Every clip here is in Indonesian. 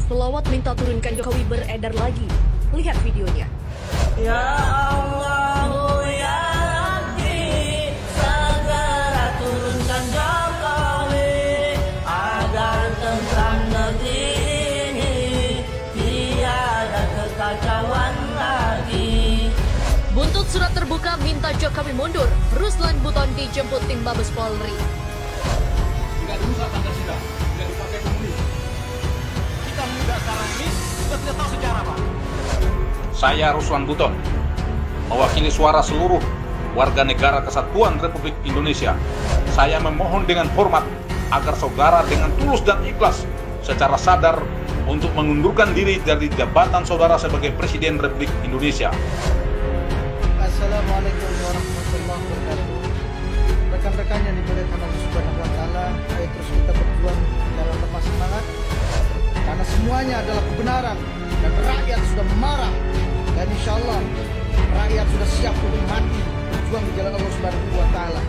Selawat minta turunkan Jokowi beredar lagi. Lihat videonya. Ya Allah ya Rabbi, segera turunkan Jokowi agar tentram negeri ini tiada kekacauan lagi. Buntut surat terbuka minta Jokowi mundur, Ruslan Buton dijemput tim Mabes Polri. Tidak dirusak Pancasila, tidak dipakai komunis. Kita muda sekarang ini kita tidak tahu sejarah, Pak. Saya Ruslan Buton, mewakili suara seluruh warga negara Kesatuan Republik Indonesia. Saya memohon dengan hormat agar saudara dengan tulus dan ikhlas secara sadar untuk mengundurkan diri dari jabatan saudara sebagai Presiden Republik Indonesia. Assalamualaikum warahmatullahi wabarakatuh. Rekan-rekan yang dimuliakan Allah Subhanahu wa taala, ayo terus kita berjuang dalam lemah semangat karena semuanya adalah kebenaran dan rakyat sudah marah dan insya Allah rakyat sudah siap untuk mati berjuang di jalan Allah Subhanahu wa taala.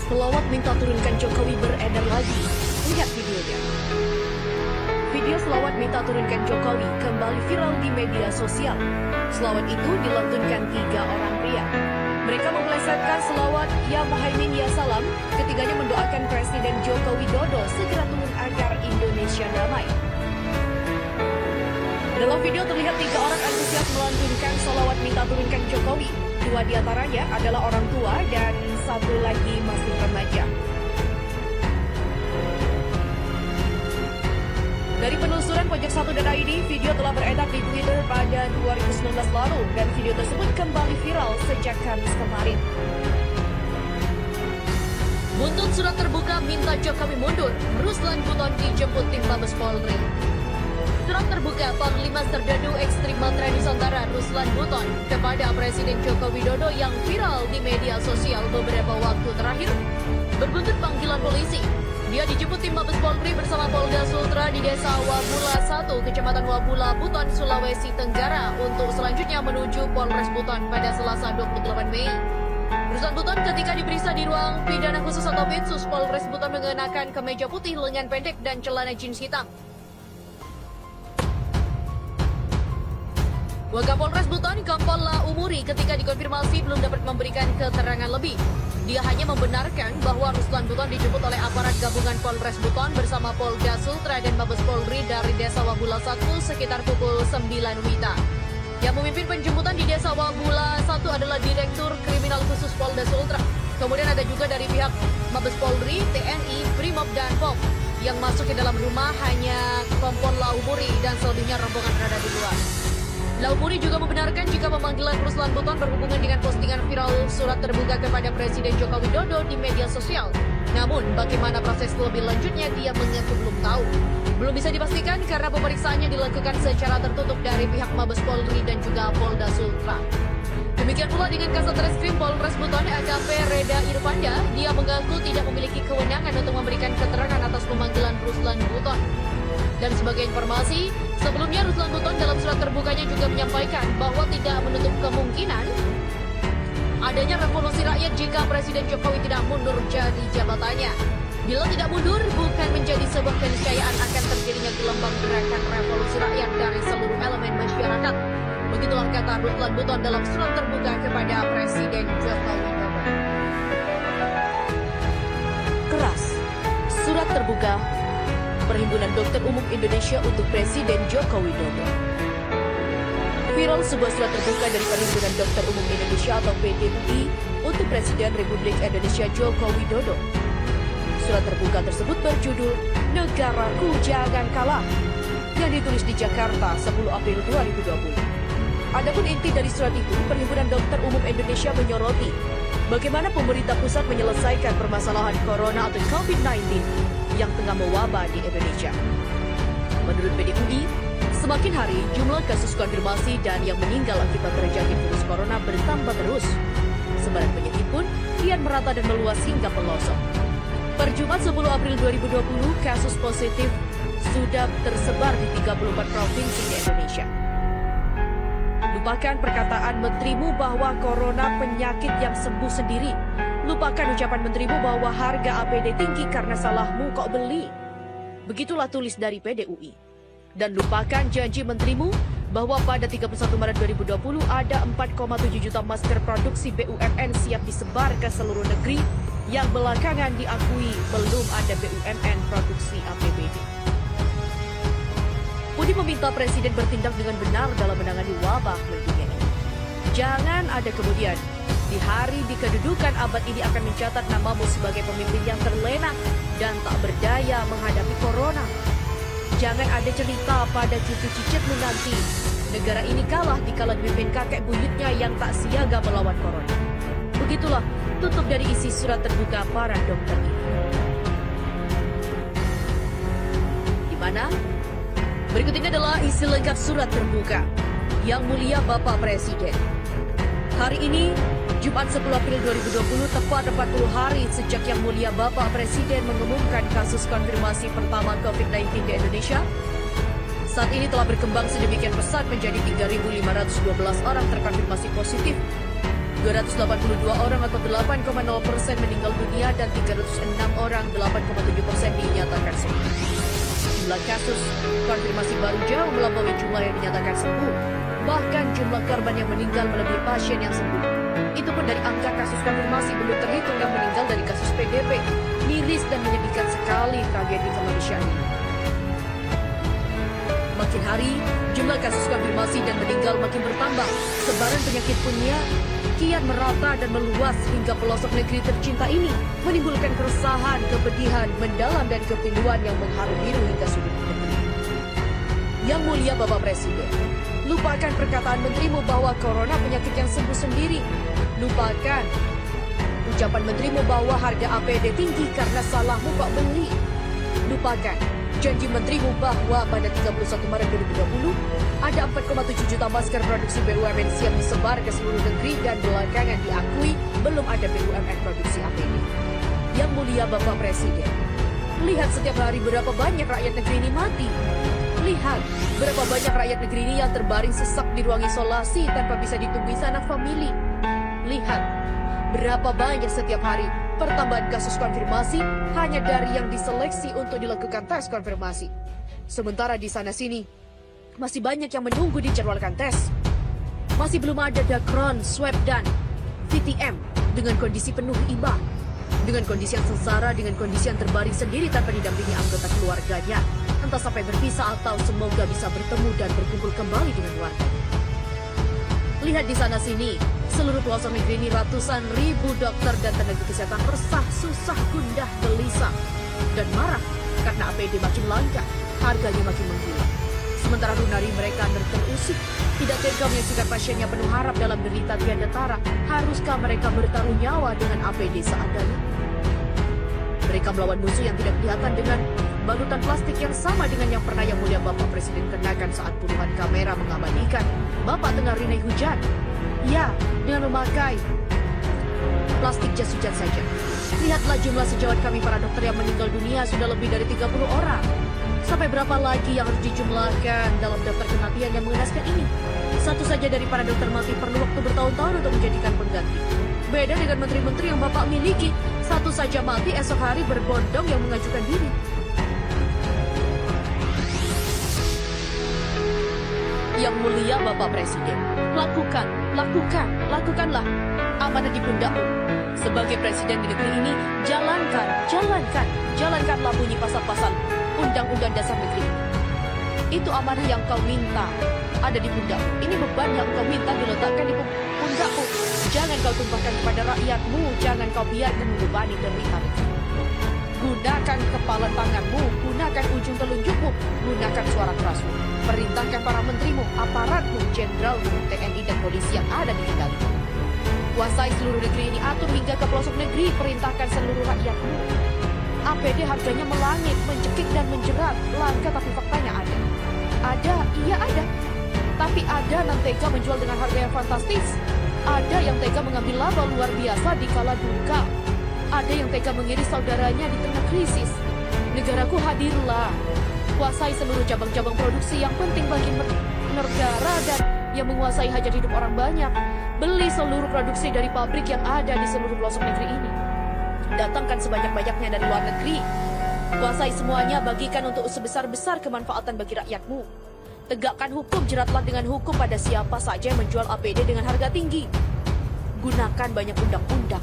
Selawat minta turunkan Jokowi beredar lagi. Lihat videonya. Video selawat minta turunkan Jokowi kembali viral di media sosial. Selawat itu dilantunkan 3 orang pria. Mereka memplesetkan selawat Ya Muhaimin Ya Salam. Ketiganya mendoakan Presiden Joko Widodo segera turun agar Indonesia damai. Dalam video terlihat 3 orang antusias melantunkan selawat minta turunkan Jokowi. 2 diantaranya adalah orang tua dan 1 lagi masih remaja. Dari penelusuran pojok1.id, video telah beredar di Twitter pada 2019 lalu dan video tersebut kembali viral sejak Kamis kemarin. Buntut surat terbuka minta Jokowi mundur, Ruslan Buton dijemput tim Mabes Polri. Surat terbuka Panglima Serdadu Ekstrima Nusantara Ruslan Buton kepada Presiden Joko Widodo yang viral di media sosial beberapa waktu terakhir berbuntut panggilan polisi. Dia dijemput tim Mabes Polri bersama Polda Sultra di Desa Wabula 1, Kecamatan Wabula, Buton, Sulawesi Tenggara untuk selanjutnya menuju Polres Buton pada Selasa 28 Mei. Ruslan Buton ketika diperiksa di ruang pidana khusus atau Pinsus Polres Buton mengenakan kemeja putih lengan pendek dan celana jeans hitam. Wakapolres Buton Kampola Umuri ketika dikonfirmasi belum dapat memberikan keterangan lebih. Dia hanya membenarkan bahwa Ruslan Buton dijemput oleh aparat gabungan Polres Buton bersama Polda Sultra dan Mabes Polri dari Desa Wabula 1 sekitar pukul 9 WITA. Yang memimpin penjemputan di Desa Wabula 1 adalah Direktur Kriminal Khusus Polda Sultra. Kemudian ada juga dari pihak Mabes Polri, TNI, Brimob, dan POM. Yang masuk ke dalam rumah hanya Kompol Laumuri dan selebihnya rombongan berada di luar. Laumuri juga membenarkan jika pemanggilan Ruslan Buton berhubungan dengan postingan viral surat terbuka kepada Presiden Joko Widodo di media sosial. Namun, bagaimana proses lebih lanjutnya dia mengaku belum tahu. Belum bisa dipastikan karena pemeriksaannya dilakukan secara tertutup dari pihak Mabes Polri dan juga Polda Sultra. Demikian pula dengan Kasat Reskrim Polres Buton AKP Reda Irfanda, dia mengaku tidak memiliki kewenangan untuk memberikan keterangan atas pemanggilan Ruslan Buton. Dan sebagai informasi, sebelumnya Ruslan Buton dalam surat terbukanya juga menyampaikan bahwa tidak menutup kemungkinan adanya revolusi rakyat jika Presiden Jokowi tidak mundur dari jabatannya. Bila tidak mundur, bukan menjadi sebuah keniscayaan akan terjadinya gelombang gerakan revolusi rakyat dari seluruh elemen masyarakat. Begitulah kata Ruslan Buton dalam surat terbuka kepada Presiden Joko Widodo. Keras, surat terbuka Perhimpunan Dokter Umum Indonesia untuk Presiden Joko Widodo. Viral sebuah surat terbuka dari Perhimpunan Dokter Umum Indonesia atau PDUI untuk Presiden Republik Indonesia Joko Widodo. Surat terbuka tersebut berjudul Negaraku Jangan Kalah yang ditulis di Jakarta 10 April 2020. Adapun inti dari surat itu, Perhimpunan Dokter Umum Indonesia menyoroti bagaimana pemerintah pusat menyelesaikan permasalahan corona atau COVID-19 yang tengah mewabah di Indonesia. Menurut PDUI, semakin hari jumlah kasus konfirmasi dan yang meninggal akibat terjangkit virus corona bertambah terus. Sebaran penyakit pun kian merata dan meluas hingga pelosok. Per Jumat 10 April 2020, kasus positif sudah tersebar di 34 provinsi di Indonesia. Lupakan perkataan menterimu bahwa corona penyakit yang sembuh sendiri. Lupakan ucapan menterimu bahwa harga APD tinggi karena salahmu kok beli. Begitulah tulis dari PDUI. Dan lupakan janji menterimu bahwa pada 31 Maret 2020 ada 4,7 juta masker produksi BUMN siap disebar ke seluruh negeri yang belakangan diakui belum ada BUMN produksi APBD. Budi meminta Presiden bertindak dengan benar dalam menangani wabah mendunia ini. Jangan ada kemudian di hari di kedudukan abad ini akan mencatat namamu sebagai pemimpin yang terlena dan tak berdaya menghadapi corona. Jangan ada cerita pada cucu cicitmu nanti negara ini kalah dikala dipimpin kakek buyutnya yang tak siaga melawan corona. Begitulah tutup dari isi surat terbuka para dokter ini. Di mana? Berikut ini adalah isi lengkap surat terbuka. Yang Mulia Bapak Presiden. Hari ini, Jumat 10 April 2020, tepat 40 hari sejak Yang Mulia Bapak Presiden mengumumkan kasus konfirmasi pertama COVID-19 di Indonesia. Saat ini telah berkembang sedemikian pesat menjadi 3.512 orang terkonfirmasi positif. 282 orang atau 8,0% meninggal dunia dan 306 orang 8,7% dinyatakan sembuh. Jumlah kasus konfirmasi baru jauh melampaui jumlah yang dinyatakan sembuh. Bahkan jumlah korban yang meninggal melebihi pasien yang sembuh. Itu pun dari angka kasus konfirmasi belum terhitung yang meninggal dari kasus PDP. Miris dan menyedihkan sekali tragedi kemanusiaan ini. Makin hari, jumlah kasus konfirmasi dan meninggal makin bertambah. Sebaran penyakit punya kian merata dan meluas hingga pelosok negeri tercinta ini, menimbulkan keresahan, kepedihan, mendalam dan kepiluan yang mengharu biru hingga sudut negeri. Yang Mulia Bapak Presiden, lupakan perkataan menterimu bahwa corona penyakit yang sembuh sendiri. Lupakan ucapan menterimu bahwa harga APD tinggi karena salahmu kok beli. Lupakan janji menterimu bahwa pada 31 Maret 2020 ada 4,7 juta masker produksi BUMN siap disebar ke seluruh negeri dan belakangan diakui belum ada BUMN produksi APD. Yang Mulia Bapak Presiden, lihat setiap hari berapa banyak rakyat negeri ini mati. Lihat berapa banyak rakyat negeri ini yang terbaring sesak di ruang isolasi tanpa bisa ditemui sanak famili. Lihat berapa banyak setiap hari pertambahan kasus konfirmasi hanya dari yang diseleksi untuk dilakukan tes konfirmasi. Sementara di sana-sini, masih banyak yang menunggu dijadwalkan tes. Masih belum ada dakron, swab, dan VTM dengan kondisi penuh iba. Dengan kondisi yang sengsara, dengan kondisi yang terbaring sendiri tanpa didampingi anggota keluarganya. Entah sampai berpisah atau semoga bisa bertemu dan berkumpul kembali dengan keluarganya. Lihat di sana-sini, seluruh pelosok negeri ini ratusan ribu dokter dan tenaga kesehatan resah, susah, gundah, gelisah, dan marah karena APD makin langka, harganya makin menggila. Sementara runari mereka terusik, tidak tega menyaksikan pasiennya penuh harap dalam derita tiada tara. Haruskah mereka bertaruh nyawa dengan APD seadanya? Mereka melawan musuh yang tidak kelihatan dengan balutan plastik yang sama dengan yang pernah Yang Mulia Bapak Presiden kenakan saat puluhan kamera mengabadikan Bapak tengah rinai hujan. Ya, dengan memakai plastik jas hujan saja. Lihatlah jumlah sejawat kami para dokter yang meninggal dunia sudah lebih dari 30 orang. Sampai berapa lagi yang harus dijumlahkan dalam daftar kematian yang mengenaskan ini? Satu saja dari para dokter mati perlu waktu bertahun-tahun untuk menjadikan pengganti. Beda dengan menteri-menteri yang Bapak miliki, satu saja mati esok hari berbondong yang mengajukan diri. Yang Mulia Bapak Presiden, lakukanlah amanah di pundakmu. Sebagai presiden di negeri ini, jalankanlah bunyi pasal-pasal Undang-Undang Dasar Negeri. Itu amanah yang kau minta ada di pundakmu. Ini beban yang kau minta diletakkan di pundakmu. Jangan kau tumpahkan kepada rakyatmu, jangan kau biarkan membebani derita negeri. Gunakan kepala tanganmu, gunakan ujung telunjukmu, gunakan suara kerasmu. Perintahkan para menterimu, aparatmu, jenderalmu, TNI dan polisi yang ada di kendalimu. Kuasai seluruh negeri ini, atur hingga ke pelosok negeri, perintahkan seluruh rakyatmu. APD harganya melangit, mencekik dan menjerat, langka tapi faktanya ada. Ada, iya ada. Tapi ada yang tega menjual dengan harga yang fantastis. Ada yang tega mengambil laba luar biasa di kala duka. Ada yang tega mengiris saudaranya di tengah krisis. Negaraku hadirlah. Kuasai seluruh cabang-cabang produksi yang penting bagi negara dan yang menguasai hajat hidup orang banyak. Beli seluruh produksi dari pabrik yang ada di seluruh pelosok negeri ini. Datangkan sebanyak-banyaknya dari luar negeri. Kuasai semuanya, bagikan untuk sebesar-besar kemanfaatan bagi rakyatmu. Tegakkan hukum, jeratlah dengan hukum pada siapa saja yang menjual APD dengan harga tinggi. Gunakan banyak undang-undang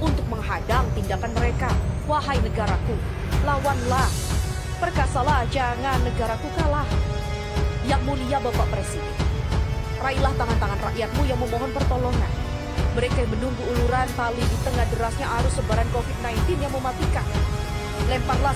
untuk menghadang tindakan mereka. Wahai negaraku, lawanlah. Perkasalah, jangan negaraku kalah. Yang mulia Bapak Presiden, raihlah tangan-tangan rakyatmu yang memohon pertolongan. Mereka yang menunggu uluran tali di tengah derasnya arus sebaran COVID-19 yang mematikan. Lemparlah